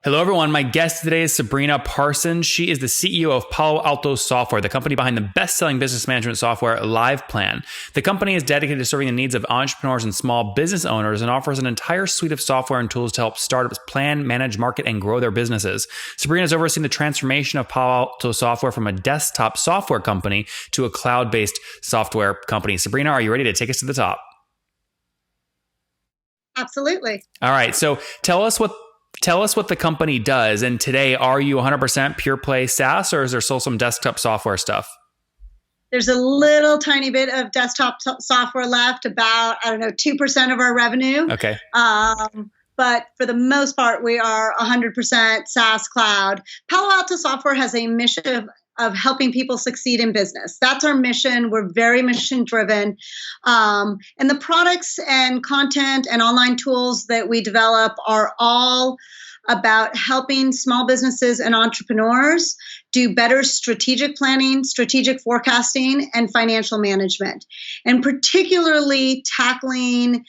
Hello, everyone. My guest today is Sabrina Parsons. She is the CEO of Palo Alto Software, the company behind the best-selling business management software, LivePlan. The company is dedicated to serving the needs of entrepreneurs and small business owners and offers an entire suite of software and tools to help startups plan, manage, market, and grow their businesses. Sabrina has overseen the transformation of Palo Alto Software from a desktop software company to a cloud-based software company. Sabrina, are you ready to take us to the top? Absolutely. All right. So tell us what the company does. And today, are you 100% pure play SaaS, or is there still some desktop software stuff? There's a little tiny bit of desktop software left, about, 2% of our revenue. Okay. But for the most part, we are 100% SaaS cloud. Palo Alto Software has a mission of helping people succeed in business. That's our mission. We're very mission driven. And the products and content and online tools that we develop are all about helping small businesses and entrepreneurs do better strategic planning, strategic forecasting, and financial management, and particularly tackling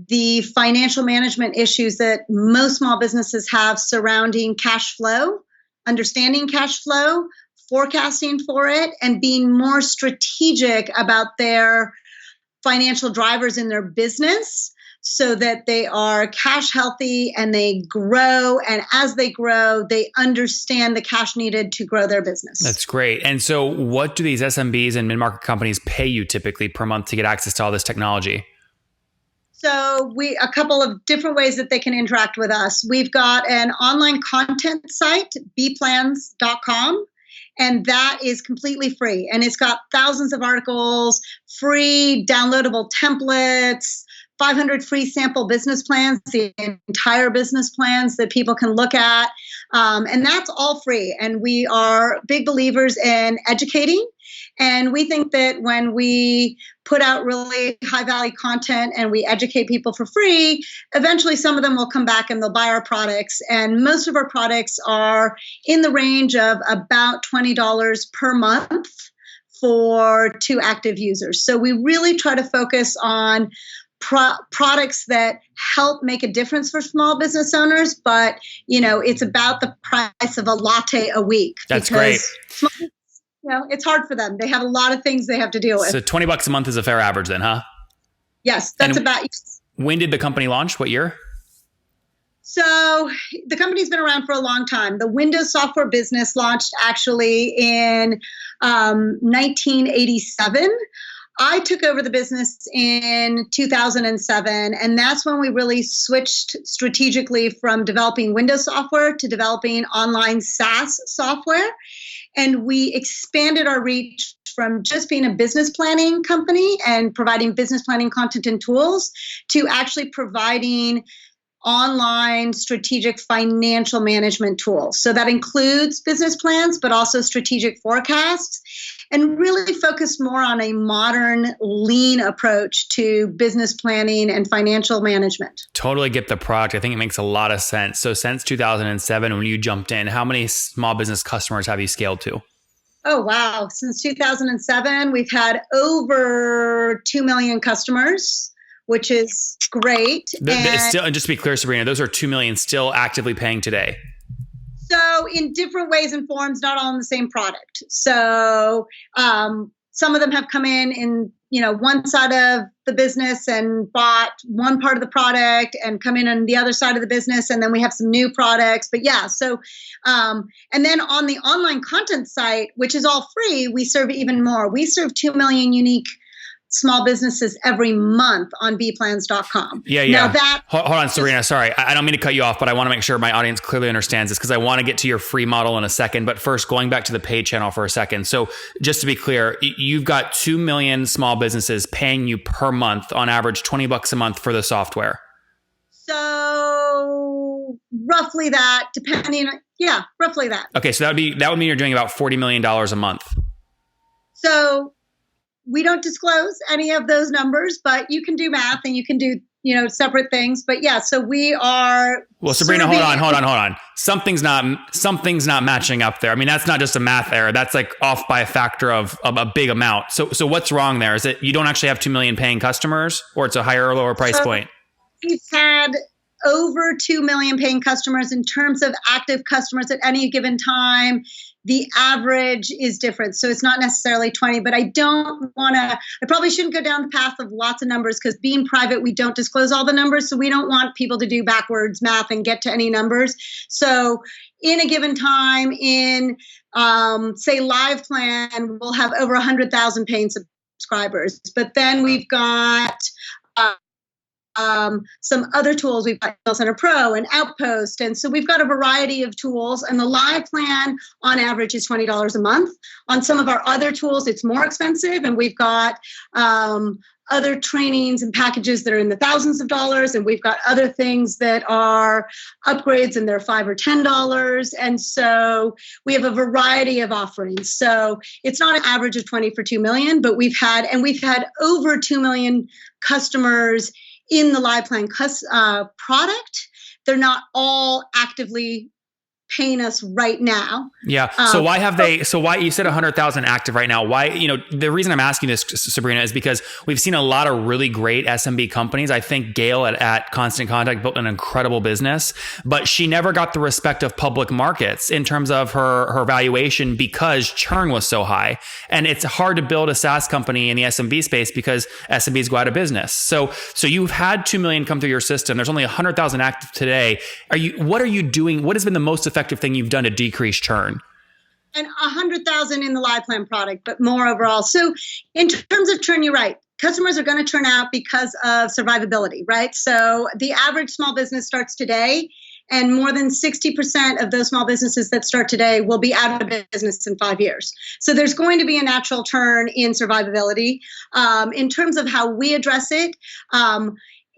the financial management issues that most small businesses have surrounding cash flow, understanding cash flow, forecasting for it, and being more strategic about their financial drivers in their business so that they are cash healthy and they grow. And as they grow, they understand the cash needed to grow their business. That's great. And so what do these SMBs and mid-market companies pay you typically per month to get access to all this technology? So a couple of different ways that they can interact with us. We've got an online content site, bplans.com. And that is completely free. And it's got thousands of articles, free downloadable templates, 500 free sample business plans, the entire business plans that people can look at. And that's all free. And we are big believers in educating. And we think that when we put out really high value content and we educate people for free, eventually some of them will come back and they'll buy our products. And most of our products are in the range of about $20 per month for 2 active users. So we really try to focus on products that help make a difference for small business owners, but it's about the price of a latte a week. That's great. It's hard for them. They have a lot of things they have to deal with. So $20 a month is a fair average then, huh? Yes, that's about. When did the company launch? What year? So the company's been around for a long time. The Windows software business launched actually in 1987. I took over the business in 2007, and that's when we really switched strategically from developing Windows software to developing online SaaS software. And we expanded our reach from just being a business planning company and providing business planning content and tools to actually providing online strategic financial management tools. So that includes business plans, but also strategic forecasts, and really focused more on a modern, lean approach to business planning and financial management. Totally get the product. I think it makes a lot of sense. So since 2007, when you jumped in, how many small business customers have you scaled to? Oh, wow. Since 2007, we've had over 2 million customers, which is great. And just to be clear, Sabrina, those are 2 million still actively paying today. So in different ways and forms, not all in the same product. So some of them have come in one side of the business and bought one part of the product and come in on the other side of the business. And then we have some new products. But yeah, so and then on the online content site, which is all free, we serve even more. We serve 2 million unique small businesses every month on bplans.com. Yeah. Now hold on, Sabrina. Sorry, I don't mean to cut you off, but I want to make sure my audience clearly understands this because I want to get to your free model in a second. But first, going back to the paid channel for a second. So just to be clear, you've got 2 million small businesses paying you per month on average $20 a month for the software. So roughly that, roughly that. Okay, so that would mean you're doing about $40 million a month. So we don't disclose any of those numbers, but you can do math and you can do, separate things. But yeah, so we are. Well, Sabrina, hold on. Something's not matching up there. I mean, that's not just a math error. That's like off by a factor of a big amount. So what's wrong there? Is it you don't actually have 2 million paying customers, or it's a higher or lower price point? We've had over 2 million paying customers. In terms of active customers at any given time, the average is different. So it's not necessarily 20, but I probably shouldn't go down the path of lots of numbers, because being private, we don't disclose all the numbers. So we don't want people to do backwards math and get to any numbers. So in a given time in, say, Live Plan, we'll have over 100,000 paying subscribers. But then we've got some other tools. We've got Email Center Pro and Outpost. And so we've got a variety of tools. And the Live Plan on average is $20 a month. On some of our other tools, it's more expensive. And we've got other trainings and packages that are in the thousands of dollars. And we've got other things that are upgrades, and they're $5 or $10. And so we have a variety of offerings. So it's not an average of 20 for 2 million, but we've had over 2 million customers in the Live Plan product. They're not all actively paying us right now. Yeah. So why you said 100,000 active right now? Why, the reason I'm asking this, Sabrina, is because we've seen a lot of really great SMB companies. I think Gail at Constant Contact built an incredible business, but she never got the respect of public markets in terms of her valuation, because churn was so high. And it's hard to build a SaaS company in the SMB space because SMBs go out of business. So you've had 2 million come through your system. There's only 100,000 active today. What are you doing? What has been the most effective thing you've done to decrease churn? And 100,000 in the Live Plan product, but more overall. So in terms of churn, you're right. Customers are going to churn out because of survivability, right? So the average small business starts today, and more than 60% of those small businesses that start today will be out of business in 5 years. So there's going to be a natural turn in survivability. In terms of how we address it,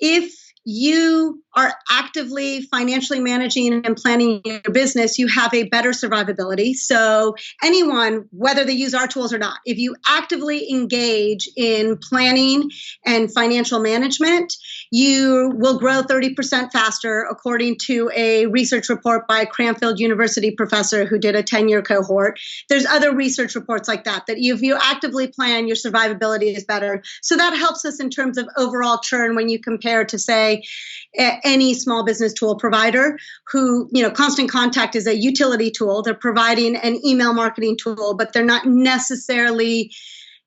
if you are actively financially managing and planning your business, you have a better survivability. So anyone, whether they use our tools or not, if you actively engage in planning and financial management, you will grow 30% faster, according to a research report by a Cranfield University professor who did a 10-year cohort. There's other research reports like that if you actively plan, your survivability is better. So that helps us in terms of overall churn when you compare to, say, any small business tool provider who, Constant Contact is a utility tool. They're providing an email marketing tool, but they're not necessarily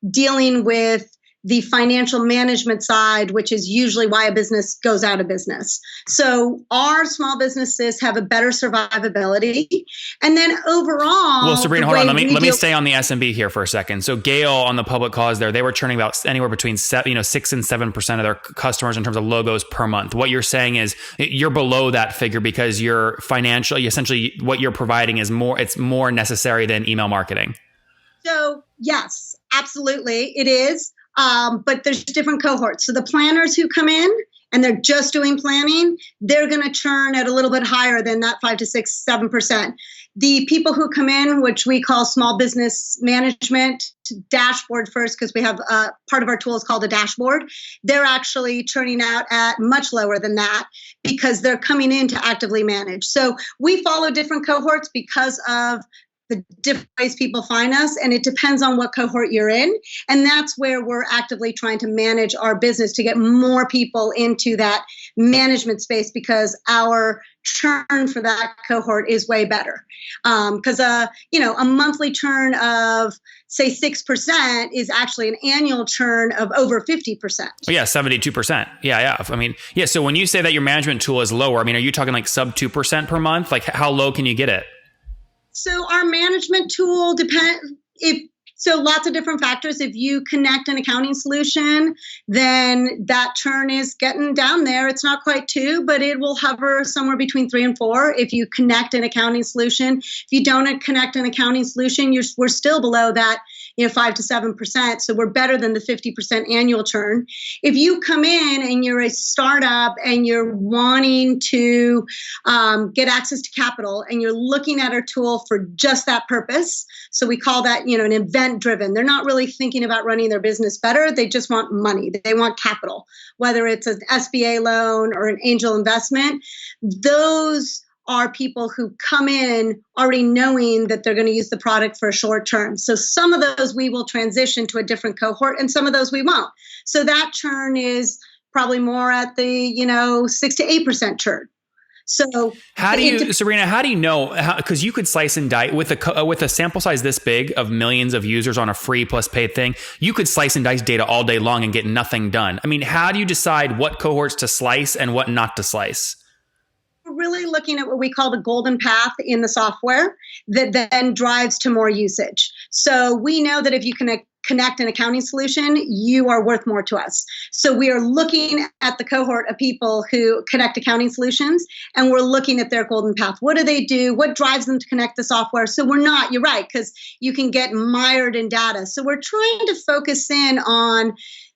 dealing with the financial management side, which is usually why a business goes out of business. So our small businesses have a better survivability. And then overall, well, Sabrina, hold on. Let me stay on the SMB here for a second. So Gail on the public calls there, they were churning about anywhere between 6 and 7% of their customers in terms of logos per month. What you're saying is you're below that figure because you're financially, essentially what you're providing is more necessary than email marketing. So yes, absolutely. It is. But there's different cohorts. So the planners who come in and they're just doing planning, they're going to churn at a little bit higher than that 5 to 6, 7%. The people who come in, which we call small business management dashboard first, because we have part of our tool is called a dashboard, they're actually churning out at much lower than that because they're coming in to actively manage. So we follow different cohorts because of the different ways people find us, and it depends on what cohort you're in. And that's where we're actively trying to manage our business to get more people into that management space, because our churn for that cohort is way better. Because a monthly churn of, say, 6% is actually an annual churn of over 50%. Oh, yeah, 72%. Yeah. So when you say that your management tool is lower, are you talking like sub 2% per month? Like how low can you get it? So our management tool lots of different factors. If you connect an accounting solution, then that churn is getting down there. It's not quite 2, but it will hover somewhere between 3 and 4 if you connect an accounting solution. If you don't connect an accounting solution, we're still below that, 5 to 7%. So we're better than the 50% annual churn. If you come in and you're a startup and you're wanting to get access to capital and you're looking at our tool for just that purpose, so we call that, an event driven. They're not really thinking about running their business better. They just want money. They want capital, whether it's an SBA loan or an angel investment. Those are people who come in already knowing that they're going to use the product for a short term. So some of those we will transition to a different cohort, and some of those we won't. So that churn is probably more at the 6 to 8% churn. So Sabrina, how do you know? Because you could slice and dice with a sample size this big of millions of users on a free plus paid thing. You could slice and dice data all day long and get nothing done. I mean, how do you decide what cohorts to slice and what not to slice? We're really looking at what we call the golden path in the software that then drives to more usage. So we know that if you connect an accounting solution, you are worth more to us. So we are looking at the cohort of people who connect accounting solutions, and we're looking at their golden path. What do they do? What drives them to connect the software? So you're right, because you can get mired in data. So we're trying to focus in on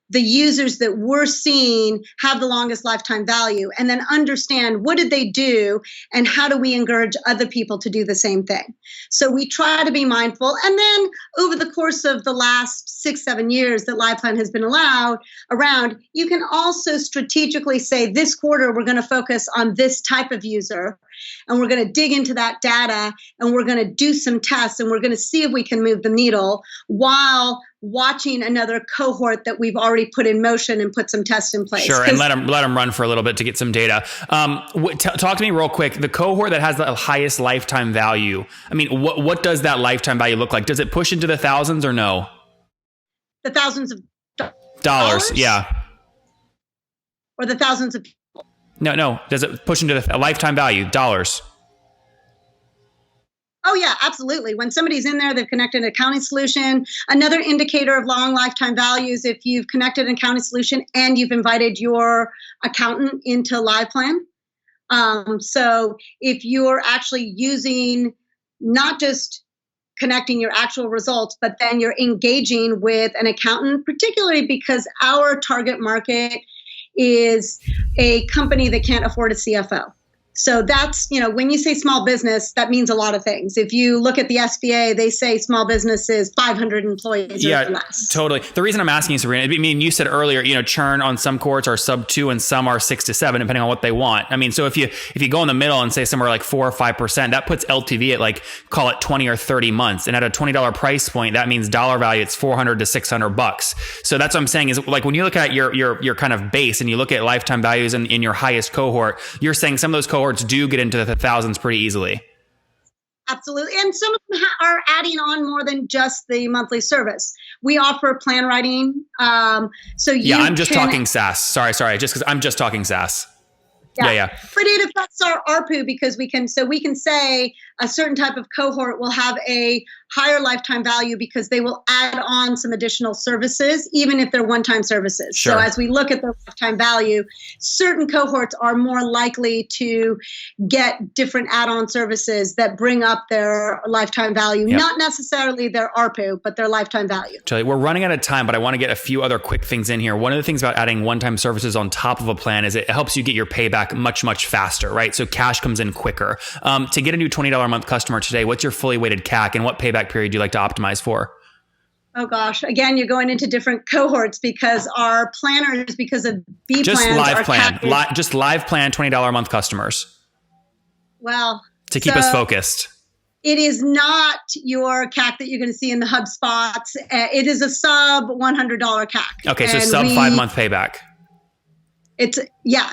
the users that we're seeing have the longest lifetime value, and then understand what did they do and how do we encourage other people to do the same thing. So we try to be mindful. And then over the course of the last 6-7 years that LivePlan has been around, you can also strategically say this quarter we're going to focus on this type of user, and we're going to dig into that data, and we're going to do some tests, and we're going to see if we can move the needle while watching another cohort that we've already put in motion and put some tests in place. Sure, and let them run for a little bit to get some data. Talk to me real quick. The cohort that has the highest lifetime value, I mean, what does that lifetime value look like? Does it push into the thousands or no? The thousands of dollars, yeah. Or the thousands of people? No. Does it push into the lifetime value, dollars? Oh, yeah, absolutely. When somebody's in there, they've connected an accounting solution. Another indicator of long lifetime values, if you've connected an accounting solution and you've invited your accountant into LivePlan. So if you're actually using not just connecting your actual results, but then you're engaging with an accountant, particularly because our target market is a company that can't afford a CFO. So that's, when you say small business, that means a lot of things. If you look at the SBA, they say small business is 500 employees or less. Totally. The reason I'm asking you, Sabrina, I mean, you said earlier, churn on some cohorts are sub 2 and some are 6 to 7, depending on what they want. I mean, so if you go in the middle and say somewhere like 4 or 5%, that puts LTV at call it 20 or 30 months. And at a $20 price point, that means dollar value, it's $400 to $600. So that's what I'm saying is when you look at your kind of base and you look at lifetime values in your highest cohort, you're saying some of those cohorts do get into the thousands pretty easily. Absolutely. And some of them are adding on more than just the monthly service. We offer plan writing. I'm just talking SaaS. Sorry. Just because I'm just talking SaaS. Yeah. But it affects our ARPU because we can say a certain type of cohort will have a higher lifetime value because they will add on some additional services, even if they're one-time services. Sure. So as we look at their lifetime value, certain cohorts are more likely to get different add-on services that bring up their lifetime value, not necessarily their ARPU, but their lifetime value. Charlie, we're running out of time, but I want to get a few other quick things in here. One of the things about adding one-time services on top of a plan is it helps you get your payback much, much faster, right? So cash comes in quicker. To get a new $20 a month customer today, what's your fully weighted CAC and what payback period do you like to optimize for? Oh gosh, again, you're going into different cohorts because our planners, because of B just plans, live plan, just live plan $20 a month customers. Well, to keep us focused. It is not your CAC that you're going to see in the HubSpots. It is a sub $100 CAC. Okay, so sub 5-month payback.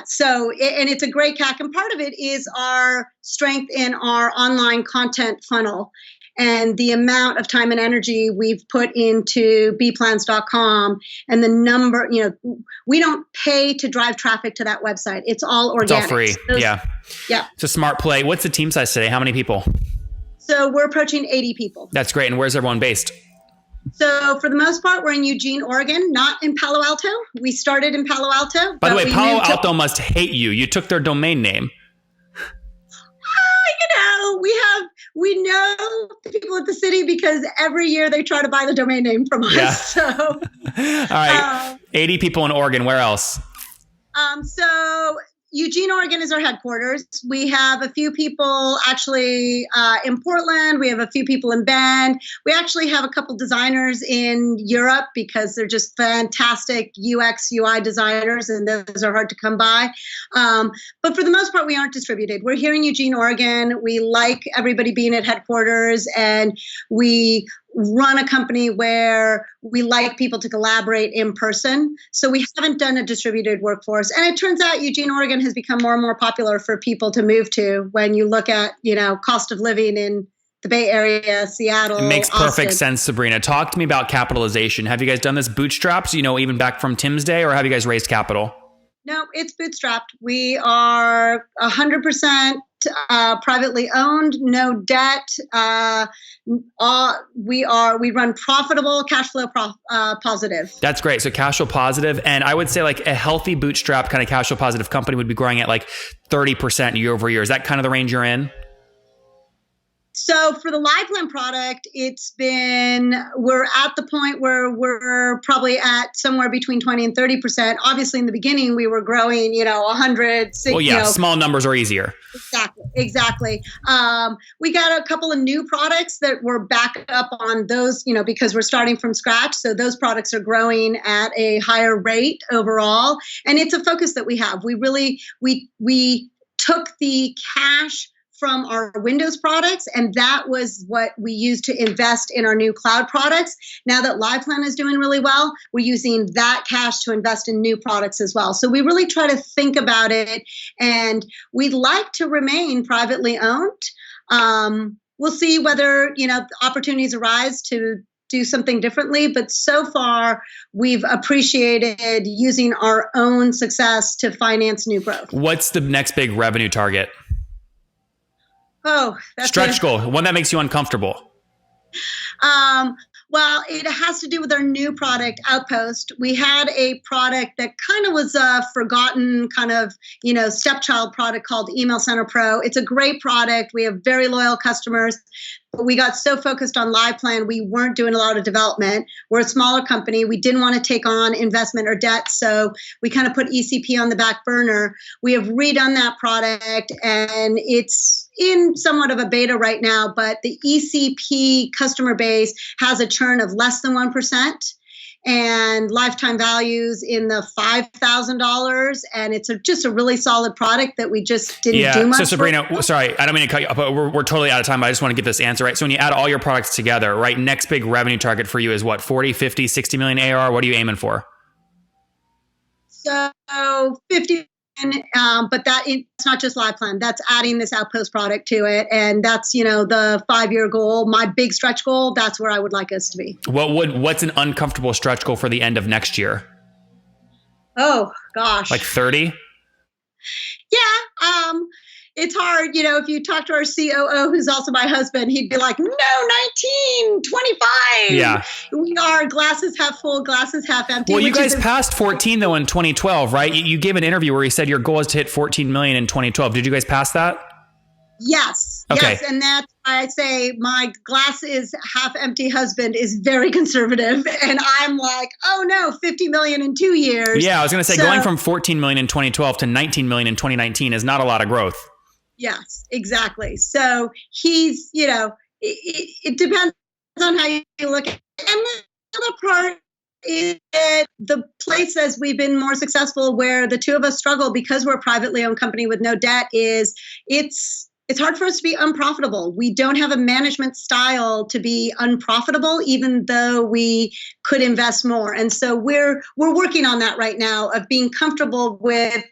So it's a great CAC, and part of it is our strength in our online content funnel and the amount of time and energy we've put into bplans.com and the number, we don't pay to drive traffic to that website. It's all organic. It's all free. Yeah. It's a smart play. What's the team size today? How many people? So we're approaching 80 people. That's great. And where's everyone based? So for the most part, we're in Eugene, Oregon, not in Palo Alto. We started in Palo Alto. By the way, Palo Alto must hate you. You took their domain name. We know the people at the city because every year they try to buy the domain name from us. Yeah. So, all right. 80 people in Oregon. Where else? So Eugene, Oregon is our headquarters. We have a few people actually in Portland. We have a few people in Bend. We actually have a couple designers in Europe because they're just fantastic UX, UI designers, and those are hard to come by. But for the most part, we aren't distributed. We're here in Eugene, Oregon. We like everybody being at headquarters, and we run a company where we like people to collaborate in person. So we haven't done a distributed workforce. And it turns out Eugene, Oregon has become more and more popular for people to move to when you look at, cost of living in the Bay Area, Seattle. It makes perfect Austin. sense, Sabrina. Talk to me about capitalization. Have you guys done this bootstraps, even back from Tim's day, or have you guys raised capital? No, it's bootstrapped. We are 100% privately owned, no debt. We run profitable, cash flow positive. That's great. So cash flow positive, and I would say like a healthy bootstrap kind of cash flow positive company would be growing at like 30% year over year. Is that kind of the range you're in? So for the live plan product, we're at the point where we're probably at somewhere between 20 and 30%. Obviously in the beginning we were growing, 100. Well, yeah, small numbers are easier. Exactly. We got a couple of new products that we're back up on those, because we're starting from scratch. So those products are growing at a higher rate overall. And it's a focus that we have. We took the cash from our Windows products, and that was what we used to invest in our new cloud products. Now that LivePlan is doing really well, we're using that cash to invest in new products as well. So we really try to think about it, and we'd like to remain privately owned. We'll see whether opportunities arise to do something differently, but so far we've appreciated using our own success to finance new growth. What's the next big revenue target? Oh, that's stretch goal, one that makes you uncomfortable. Well, it has to do with our new product, Outpost. We had a product that kind of was a forgotten kind of, stepchild product called Email Center Pro. It's a great product. We have very loyal customers. But we got so focused on LivePlan, we weren't doing a lot of development. We're a smaller company. We didn't want to take on investment or debt, so we kind of put ECP on the back burner. We have redone that product, and it's in somewhat of a beta right now, but the ECP customer base has a churn of less than 1%. And lifetime values in the $5,000, and it's just a really solid product that we just didn't do much. So Sabrina, sorry, I don't mean to cut you off, but we're totally out of time. But I just want to get this answer right. So when you add all your products together, right, next big revenue target for you is what? 40, 50, 60 million ARR? What are you aiming for? So 50. But it's not just LivePlan. That's adding this Outpost product to it, and that's the 5-year goal. My big stretch goal. That's where I would like us to be. What's an uncomfortable stretch goal for the end of next year? Oh gosh, like 30? Yeah. It's hard, if you talk to our COO, who's also my husband, he'd be like, no, 19, 25. Yeah. We are glasses half full, glasses half empty. Well, you guys passed 14 though in 2012, right? You gave an interview where you said your goal is to hit 14 million in 2012. Did you guys pass that? Yes. Okay. Yes. And that's why I say my glass is half empty husband is very conservative. And I'm like, oh no, 50 million in 2 years. Yeah. I was going to say going from 14 million in 2012 to 19 million in 2019 is not a lot of growth. Yes, exactly. So he's, it depends on how you look at it. And the other part is that the places we've been more successful where the two of us struggle because we're a privately owned company with no debt is it's hard for us to be unprofitable. We don't have a management style to be unprofitable, even though we could invest more. And so we're working on that right now of being comfortable with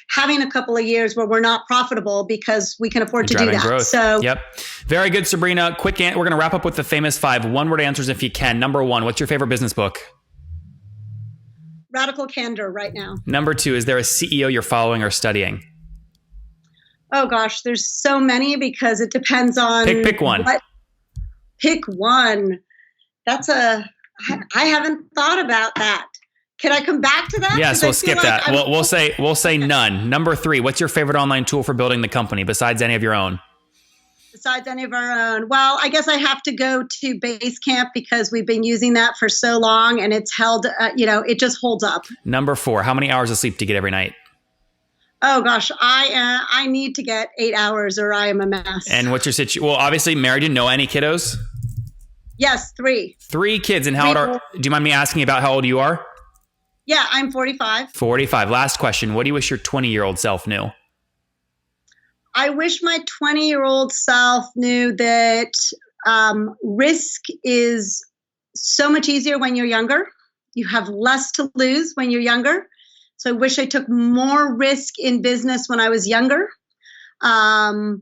having a couple of years where we're not profitable because we can afford to do that. Growth. So, yep. Very good, Sabrina. We're going to wrap up with the famous 5 one-word answers if you can. Number 1, what's your favorite business book? Radical Candor right now. Number 2, is there a CEO you're following or studying? Oh gosh, there's so many because it depends on pick one. Pick one. I haven't thought about that. Can I come back to that? Yes, we'll skip that. We'll say none. Number 3, what's your favorite online tool for building the company besides any of your own? Besides any of our own. Well, I guess I have to go to Basecamp because we've been using that for so long and it's held, it just holds up. Number 4, how many hours of sleep do you get every night? Oh gosh, I need to get 8 hours or I am a mess. And what's your situation? Well, obviously married. You know any kiddos? Yes, 3. 3 kids. And how old are? Do you mind me asking about how old you are? Yeah, I'm 45. 45. Last question. What do you wish your 20-year-old self knew? I wish my 20-year-old self knew that risk is so much easier when you're younger. You have less to lose when you're younger. So I wish I took more risk in business when I was younger. Guys,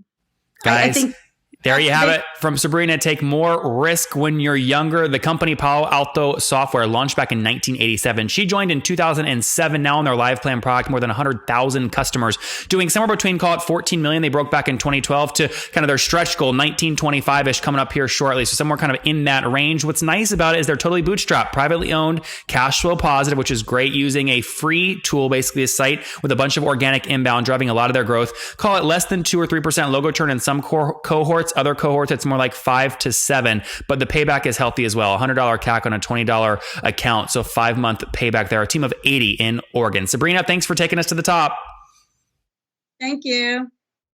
I think there you have it from Sabrina. Take more risk when you're younger. The company Palo Alto Software launched back in 1987. She joined in 2007. Now on their live plan product, more than 100,000 customers, doing somewhere between, call it 14 million. They broke back in 2012 to kind of their stretch goal, 1925-ish, coming up here shortly. So somewhere kind of in that range. What's nice about it is they're totally bootstrapped, privately owned, cash flow positive, which is great, using a free tool, basically a site with a bunch of organic inbound, driving a lot of their growth. Call it less than 2 or 3% logo churn in some cohorts. Other cohorts, it's more like 5 to 7, but the payback is healthy as well. $100 CAC on a $20 account. So 5-month payback there. A team of 80 in Oregon. Sabrina, thanks for taking us to the top. Thank you.